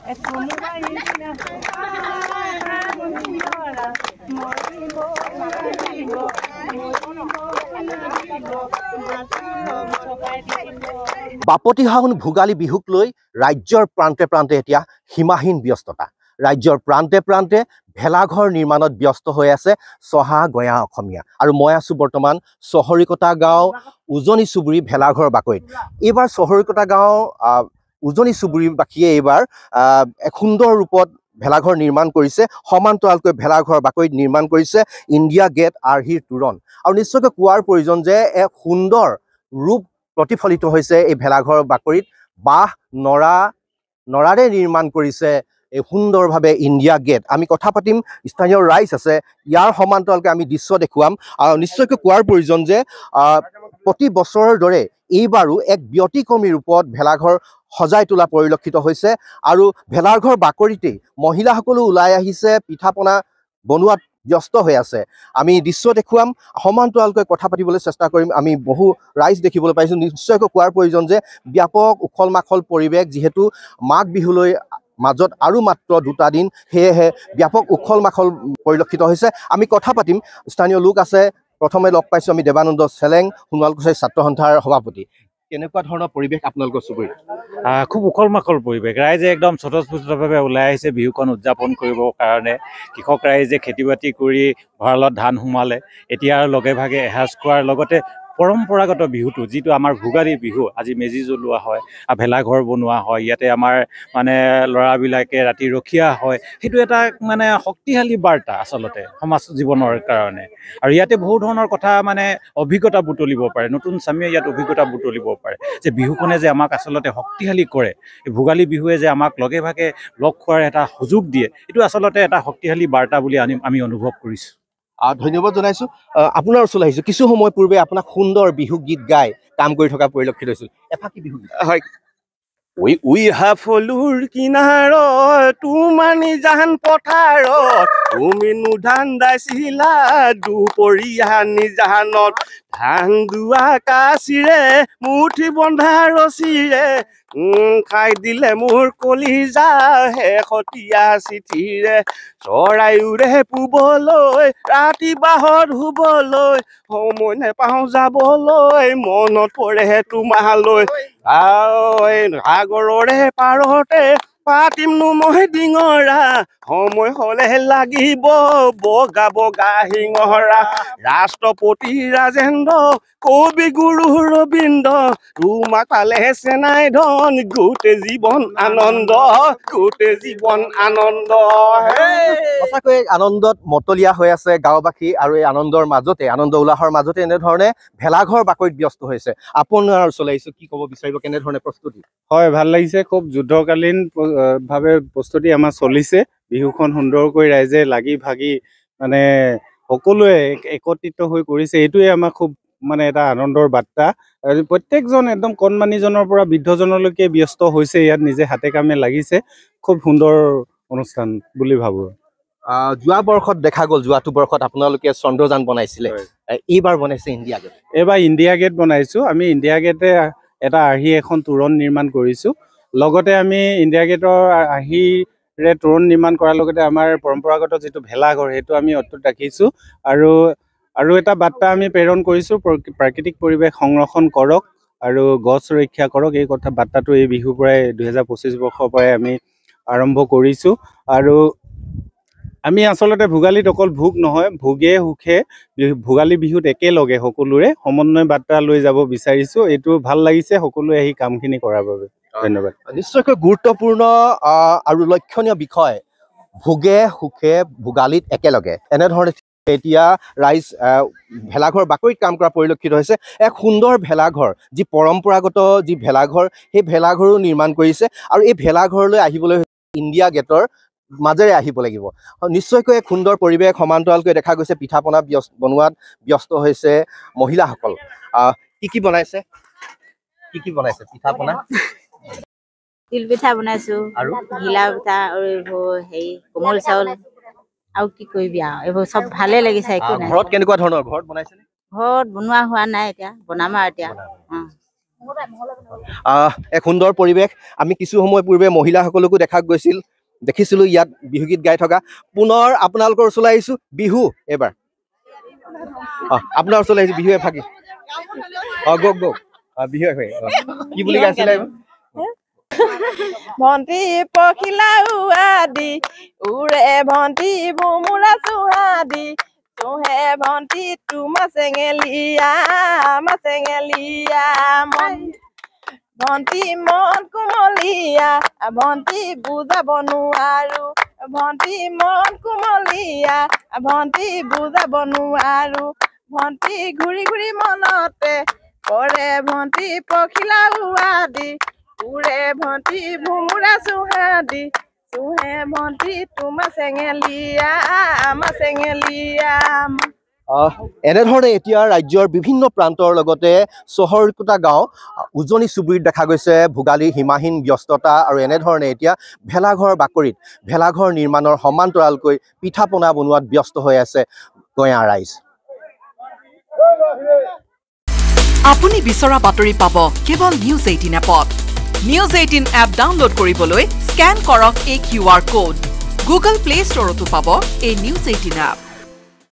বাপতিসাহোন ভোগালী বিহুক লৈ ৰাজ্যৰ প্ৰান্তে প্ৰান্তে এতিয়া সীমাহীন ব্যস্ততা। ৰাজ্যৰ প্ৰান্তে প্ৰান্তে ভেলাঘৰ নিৰ্মাণত ব্যস্ত হৈ আছে চহা গঞা অসমীয়া। আৰু মই আছোঁ বৰ্তমান চহৰিকটা গাঁও উজনি চুবুৰী ভেলাঘৰ বাকৰিত। এইবাৰ চহৰিকটা গাঁও উজনি চুবুৰীবাসীয়ে এইবাৰ এক সুন্দৰ ৰূপত ভেলাঘৰ নিৰ্মাণ কৰিছে। সমান্তৰালকৈ ভেলাঘৰ বাকৰিত নিৰ্মাণ কৰিছে ইণ্ডিয়া গেট আৰ্হিৰ তোৰণ। আৰু নিশ্চয়কৈ কোৱাৰ প্ৰয়োজন যে এক সুন্দৰ ৰূপ প্ৰতিফলিত হৈছে এই ভেলাঘৰ বাকৰিত। বাঁহ নৰাৰে নিৰ্মাণ কৰিছে এই সুন্দৰভাৱে ইণ্ডিয়া গেট। আমি কথা পাতিম, স্থানীয় ৰাইজ আছে, ইয়াৰ সমান্তৰালকৈ আমি দৃশ্য দেখুৱাম। আৰু নিশ্চয়কৈ কোৱাৰ প্ৰয়োজন যে প্ৰতি বছৰৰ দৰে এইবাৰো এক ব্যতিক্ৰমী ৰূপত ভেলাঘৰ সজাই তোলা পৰিলক্ষিত হৈছে। আৰু ভেলাঘৰ বাকৰিতেই মহিলাসকলো ওলাই আহিছে, পিঠা পনা বনোৱাত ব্যস্ত হৈ আছে। আমি দৃশ্য দেখুৱাম, সমান্তৰালকৈ কথা পাতিবলৈ চেষ্টা কৰিম। আমি বহু ৰাইজ দেখিবলৈ পাইছোঁ। নিশ্চয়কৈ কোৱাৰ প্ৰয়োজন যে ব্যাপক উখল মাখল পৰিৱেশ, যিহেতু মাঘ বিহুলৈ মাজত আৰু মাত্ৰ 2টা দিন, সেয়েহে ব্যাপক উখল মাখল পৰিলক্ষিত হৈছে। আমি কথা পাতিম, স্থানীয় লোক আছে। প্ৰথমে লগ পাইছোঁ আমি দেৱানন্দ চেলেং, সোণোৱাল কছাৰী ছাত্ৰ সন্থাৰ সভাপতি। কেনেকুৱা ধৰণৰ পৰিৱেশ আপোনালোকৰ চুবুৰীত? খুব উখল মাখল পৰিৱেশ। ৰাইজে একদম স্বতঃস্ফূৰ্তভাৱে ওলাই আহিছে বিহুখন উদযাপন কৰিবৰ কাৰণে। কৃষক ৰাইজে খেতি বাতি কৰি ভঁৰালত ধান সোমালে, এতিয়া আৰু লগে ভাগে এসাঁজ খোৱাৰ লগতে পৰম্পৰাগত বিহুটো, যিটো আমাৰ ভোগালী বিহু, আজি মেজি জ্বলোৱা হয়, ভেলাঘৰ বনোৱা হয়, ইয়াতে আমাৰ মানে ল'ৰাবিলাকে ৰাতি ৰখীয়া হয়। সেইটো এটা মানে শক্তিশালী বাৰ্তা আচলতে সমাজ জীৱনৰ কাৰণে। আৰু ইয়াতে বহু ধৰণৰ কথা মানে অভিজ্ঞতা বুটলিব পাৰে, নতুন স্বামীয়ে ইয়াত অভিজ্ঞতা বুটলিব পাৰে যে বিহুখনে যে আমাক আচলতে শক্তিশালী কৰে, এই ভোগালী বিহুৱে যে আমাক লগে ভাগে লগ খোৱাৰ এটা সুযোগ দিয়ে, এইটো আচলতে এটা শক্তিশালী বাৰ্তা বুলি আমি অনুভৱ কৰিছোঁ। ধন্যবাদ জনাইছোঁ। আপোনাৰ ওচৰলৈ আহিছোঁ। কিছু সময় পূৰ্বে আপোনাক সুন্দৰ বিহু গীত গাই কাম কৰি থকা পৰিলক্ষিত হৈছিল। এফাকি বিহু গীত হয়। উইহা ফলুৰ কিনাৰত তোমানি জাহান পথাৰত, তুমি ধান দাইছিলা দুপৰীয়া নিজানত, ধান দুৱা কাচিৰে মুঠি বন্ধা ৰছীৰে, খাই দিলে মোৰ কলিজা শেহতীয়া চিঠিৰে, চৰাইউৰে পুবলৈ ৰাতি বাহত শুবলৈ, সময় নেপাওঁ যাবলৈ মনত পৰে তোমালৈ, সাগৰৰে পাৰতে পাতিম নো মই ডিঙৰা, সময় হলে লাগিব বগা বগা শিঙৰা, ৰাষ্ট্ৰপতি ৰাজেন্দ্ৰ কবি গুৰু ৰবীন্দ্ৰ, তোমাক পালে চেনাই ধন গোটেই জীৱন আনন্দ, গোটেই জীৱন আনন্দ। সঁচাকৈ আনন্দত মতলীয়া হৈ আছে গাঁওবাসী। আৰু এই আনন্দৰ মাজতে, আনন্দ উল্লাহৰ মাজতে এনেধৰণে ভেলাঘৰ বাকৰিত ব্যস্ত হৈছে। আপোনাৰ ওচৰলৈ আহিছোঁ, কি ক'ব বিচাৰিব, কেনেধৰণে প্ৰস্তুতি? হয়, ভাল লাগিছে। খুব যুদ্ধকালীন ভাৱে প্ৰস্তুতি আমাৰ চলিছে। বিহুখন সুন্দৰকৈ ৰাইজে লাগি ভাগি মানে সকলোৱে একত্ৰিত হৈ কৰিছে, এইটোৱে আমাৰ খুব মানে এটা আনন্দৰ বাৰ্তা। প্ৰত্যেকজন একদম কণমানিজনৰ পৰা বৃদ্ধজনলৈকে ব্যস্ত হৈছে, ইয়াত নিজে হাতে কামে লাগিছে। খুব সুন্দৰ অনুষ্ঠান বুলি ভাবোঁ। যোৱা বৰ্ষত দেখা গ'ল, যোৱাটো বৰ্ষত আপোনালোকে চন্দ্ৰযান বনাইছিলে, এইবাৰ বনাইছে ইণ্ডিয়া গেট। এইবাৰ ইণ্ডিয়া গেট বনাইছোঁ। আমি ইণ্ডিয়া গেটে এটা আৰ্হি এখন তোৰণ নিৰ্মাণ কৰিছোঁ। লগতে আমি ইণ্ডিয়া গেটৰ আৰ্হিৰে তোৰণ নিৰ্মাণ কৰাৰ লগতে আমাৰ পৰম্পৰাগত যিটো ভেলাঘৰ, সেইটো আমি অটুট ৰাখিছোঁ। আৰু এটা বাৰ্তা আমি প্ৰেৰণ কৰিছোঁ, প্ৰাকৃতিক পৰিৱেশ সংৰক্ষণ কৰক আৰু গছ ৰক্ষা কৰক। এই কথা বাৰ্তাটো এই বিহুৰ পৰাই 2025 বৰ্ষৰ পৰাই আমি আৰম্ভ কৰিছোঁ। আৰু আমি আচলতে ভোগালীত অকল ভোগ নহয়, ভোগে সুখে ভোগালী বিহুত একেলগে সকলোৰে সমন্বয় বাৰ্তা লৈ যাব বিচাৰিছোঁ। এইটো ভাল লাগিছে সকলোৱে আহি কামখিনি কৰাৰ বাবে। ধন্যবাদ। নিশ্চয়কৈ গুৰুত্বপূৰ্ণ আৰু লক্ষণীয় বিষয়, ভোগে সুখে ভোগালীত একেলগে। এনেধৰণে এতিয়া ৰাইজ ভেলাঘৰ বাকৰিত কাম কৰা পৰিলক্ষিত হৈছে। এক সুন্দৰ ভেলাঘৰ, যি পৰম্পৰাগত যি ভেলাঘৰ, সেই ভেলাঘৰো নিৰ্মাণ কৰিছে। আৰু এই ভেলাঘৰলৈ আহিবলৈ ইণ্ডিয়া গেটৰ মাজেৰে আহিব লাগিব। নিশ্চয়কৈ এক সুন্দৰ পৰিৱেশ। সমান্তৰালকৈ দেখা গৈছে পিঠা পনা বনোৱাত ব্যস্ত হৈছে মহিলাসকল। কি বনাইছে, কি বনাইছে পিঠা পনা? তিল পিঠা বনাইছোঁ, আৰু ঘিলা পিঠা, আৰু এইবোৰ হেৰি কোমল চাউল, আৰু কি কৰিবি আৰু এইবোৰ চব ভালে লাগিছে। একো নাই। ঘৰত কেনেকুৱা ধৰণৰ ঘৰত বনাইছে? ঘৰত বনোৱা হোৱা নাই, এতিয়া বনাম আৰু এতিয়া। এক সুন্দৰ পৰিৱেশ আমি কিছু সময় পূৰ্বে মহিলাসকলকো দেখিছিলোঁ ইয়াত বিহুগীত গাই থকা পুনৰ আপোনালোকৰ ওচৰলৈ আহিছোঁ বিহু এবাৰ আপোনাৰ ওচৰলৈ আহিছোঁ বিহু এফাকি গওক বিহু এফাকি কি বুলি গাইছিলে ভন্টি পখিলা উৱাদি উৰে ভন্টি বুমুৰা চুহাদি চুহে ভন্টি তোমা চেঙেলিয়া ভন্টি মন কুমলীয়া ভন্টি বুজাব নোৱাৰো ভন্টি মন কুমলীয়া ভন্টি বুজাব নোৱাৰো ভন্টি ঘূৰি ঘূৰি মনতে পৰে ভন্টি পখিলা উৱাদি উৰে ভন্টি ভুমুৰা চুহাদি চুহে ভন্টি তোমা চেঙেলিয়া এনেধৰণে এতিয়া ৰাজ্যৰ বিভিন্ন প্ৰান্তৰ লগতে চহৰকোটা গাঁও উজনি চুবুৰীত দেখা গৈছে ভোগালীৰ সীমাহীন ব্যস্ততা আৰু এনেধৰণে এতিয়া ভেলাঘৰ বাকৰিত ভেলাঘৰ নিৰ্মাণৰ সমান্তৰালকৈ পিঠা পনা বনোৱাত ব্যস্ত হৈ আছে গঞা ৰাইজ আপুনি বিচৰা বাতৰি পাব কেৱল নিউজ 18 এপত নিউজ 18 এপ ডাউনলোড কৰিবলৈ স্ক্যান কৰক এই QR কোড গুগল প্লে ষ্টৰতো পাব এই নিউজ 18 এপ